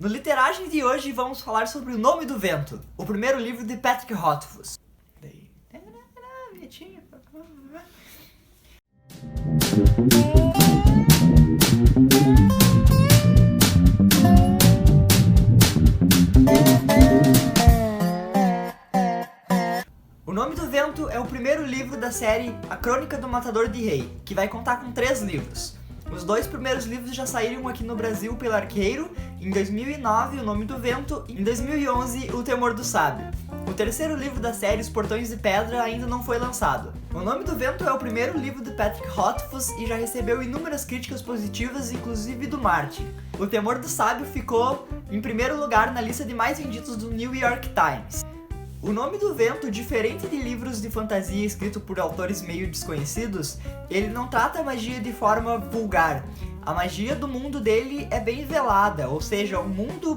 No Literagem de hoje vamos falar sobre O Nome do Vento, o primeiro livro de Patrick Rothfuss. O Nome do Vento é o primeiro livro da série A Crônica do Matador de Rei, que vai contar com 3 livros. Os 2 primeiros livros já saíram aqui no Brasil pela Arqueiro, em 2009, O Nome do Vento, e em 2011, O Temor do Sábio. O terceiro livro da série, Os Portões de Pedra, ainda não foi lançado. O Nome do Vento é o primeiro livro de Patrick Rothfuss e já recebeu inúmeras críticas positivas, inclusive do Martin. O Temor do Sábio ficou em primeiro lugar na lista de mais vendidos do New York Times. O Nome do Vento, diferente de livros de fantasia escritos por autores meio desconhecidos, ele não trata a magia de forma vulgar. A magia do mundo dele é bem velada, ou seja, o mundo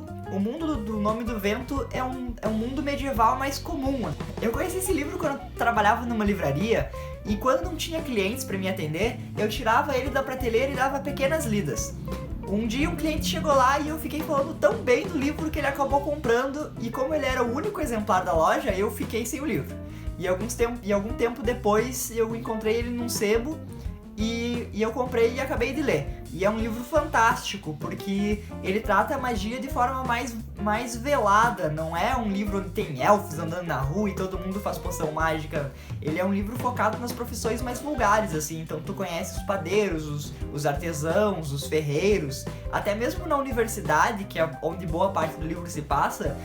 do Nome do Vento é um mundo medieval mais comum. Eu conheci esse livro quando eu trabalhava numa livraria, e quando não tinha clientes para me atender, eu tirava ele da prateleira e dava pequenas lidas. Um dia um cliente chegou lá e eu fiquei falando tão bem do livro que ele acabou comprando, e como ele era o único exemplar da loja, eu fiquei sem o livro. E algum tempo depois eu encontrei ele num sebo e eu comprei e acabei de ler. E é um livro fantástico, porque ele trata a magia de forma mais velada. Não é um livro onde tem elfos andando na rua e todo mundo faz poção mágica. Ele é um livro focado nas profissões mais vulgares, assim. Então tu conhece os padeiros, os artesãos, os ferreiros. Até mesmo na universidade, que é onde boa parte do livro se passa,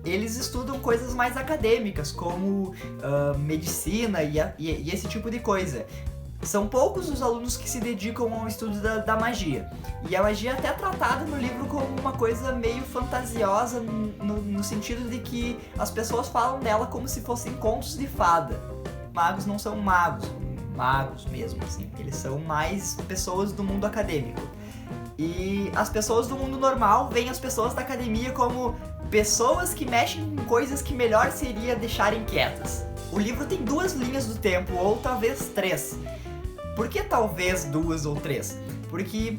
eles estudam coisas mais acadêmicas, como medicina e esse tipo de coisa. São poucos os alunos que se dedicam ao estudo da magia. E a magia é até tratada no livro como uma coisa meio fantasiosa, no sentido de que as pessoas falam dela como se fossem contos de fada. Magos não são magos mesmo, assim. Eles são mais pessoas do mundo acadêmico. E as pessoas do mundo normal veem as pessoas da academia como pessoas que mexem com coisas que melhor seria deixarem quietas. O livro tem 2 linhas do tempo, ou talvez 3. Por que talvez 2 ou 3? Porque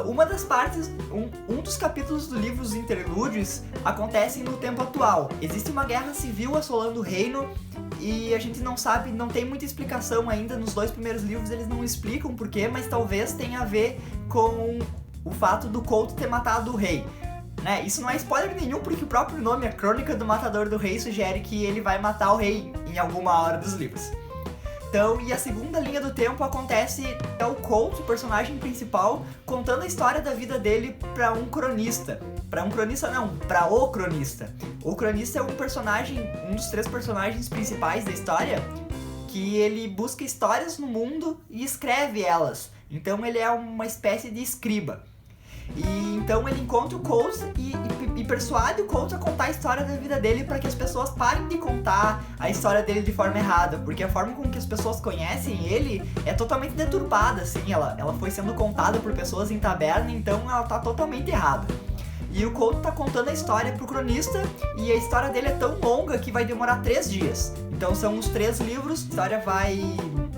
uma das partes, um dos capítulos do livro, os interlúdios, acontecem no tempo atual. Existe uma guerra civil assolando o reino e a gente não sabe, não tem muita explicação ainda. Nos 2 primeiros livros eles não explicam porquê, mas talvez tenha a ver com o fato do Couto ter matado o rei. Né? Isso não é spoiler nenhum, porque o próprio nome, A Crônica do Matador do Rei, sugere que ele vai matar o rei em alguma hora dos livros. Então, e a segunda linha do tempo acontece, é o Couto, o personagem principal, contando a história da vida dele para um cronista. Para o cronista. O cronista é um personagem, um dos 3 personagens principais da história, que ele busca histórias no mundo e escreve elas. Então ele é uma espécie de escriba. E então ele encontra o Couto e persuade o Couto a contar a história da vida dele para que as pessoas parem de contar a história dele de forma errada, porque a forma com que as pessoas conhecem ele é totalmente deturpada, assim, ela foi sendo contada por pessoas em taberna, então ela tá totalmente errada. E o Couto tá contando a história pro cronista, e a história dele é tão longa que vai demorar 3 dias. Então são os 3 livros, a história vai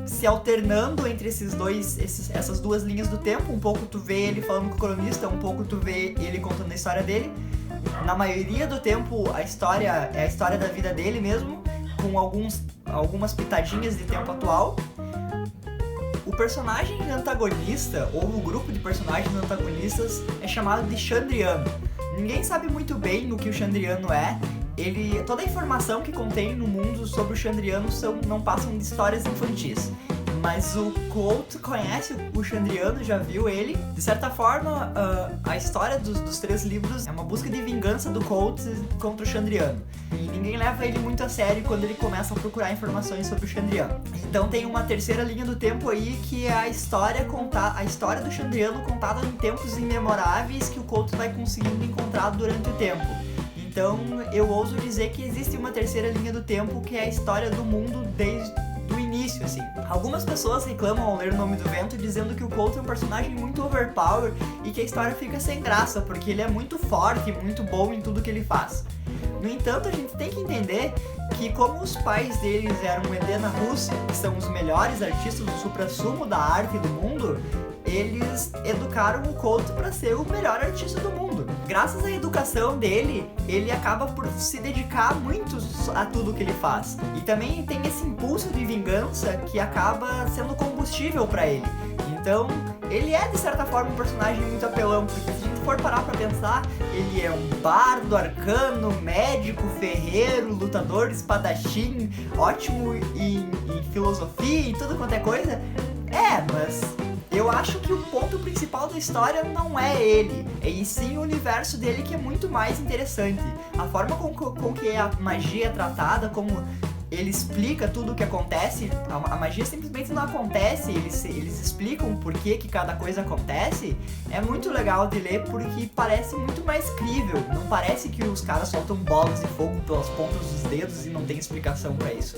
se alternando entre essas 2 linhas do tempo. Um pouco tu vê ele falando com o cronista, um pouco tu vê ele contando a história dele. Na maioria do tempo a história é a história da vida dele mesmo, com algumas pitadinhas de tempo atual. O personagem antagonista, ou o grupo de personagens antagonistas, é chamado de Xandriano. Ninguém sabe muito bem o que o Xandriano é. Toda a informação que contém no mundo sobre o Xandriano não passam de histórias infantis. Mas o Couto conhece o Xandriano, já viu ele. De certa forma, a história dos 3 livros é uma busca de vingança do Couto contra o Xandriano. E ninguém leva ele muito a sério quando ele começa a procurar informações sobre o Xandriano. Então tem uma terceira linha do tempo aí, que é a história do Xandriano contada em tempos imemoráveis que o Couto vai conseguindo encontrar durante o tempo. Então eu ouso dizer que existe uma terceira linha do tempo, que é a história do mundo desde o início, assim. Algumas pessoas reclamam ao ler O Nome do Vento dizendo que o Couto é um personagem muito overpower e que a história fica sem graça, porque ele é muito forte e muito bom em tudo que ele faz. No entanto, a gente tem que entender que, como os pais deles eram Helena Russo, que são os melhores artistas do suprassumo da arte do mundo, eles educaram o Couto para ser o melhor artista do mundo. graças à educação dele, ele acaba por se dedicar muito a tudo que ele faz. E também tem esse impulso de vingança que acaba sendo combustível pra ele. Então, ele é de certa forma um personagem muito apelão, porque se a gente for parar pra pensar, ele é um bardo, arcano, médico, ferreiro, lutador, espadachim, ótimo em filosofia e tudo quanto é coisa. Mas eu acho que o ponto principal da história não é ele, e sim o universo dele, que é muito mais interessante. A forma com que a magia é tratada, como ele explica tudo o que acontece, a magia simplesmente não acontece, eles explicam o porquê que cada coisa acontece, é muito legal de ler porque parece muito mais crível, não parece que os caras soltam bolas de fogo pelas pontas dos dedos e não tem explicação pra isso.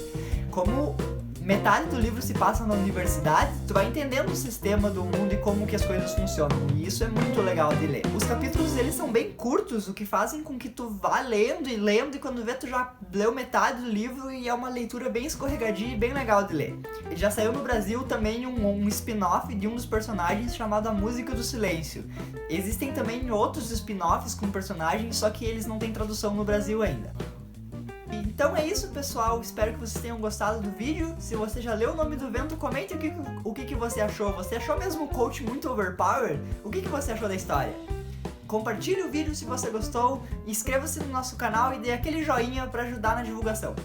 Como metade do livro se passa na universidade, tu vai entendendo o sistema do mundo e como que as coisas funcionam, e isso é muito legal de ler. Os capítulos, eles são bem curtos, o que fazem com que tu vá lendo, e quando vê tu já leu metade do livro, e é uma leitura bem escorregadia e bem legal de ler. Ele já saiu no Brasil também um spin-off de um dos personagens chamado A Música do Silêncio. Existem também outros spin-offs com personagens, só que eles não têm tradução no Brasil ainda. Então é isso, pessoal, espero que vocês tenham gostado do vídeo. Se você já leu O Nome do Vento, comente o que você achou. Você achou mesmo o coach muito overpowered? O que você achou da história? Compartilhe o vídeo se você gostou, inscreva-se no nosso canal e dê aquele joinha para ajudar na divulgação.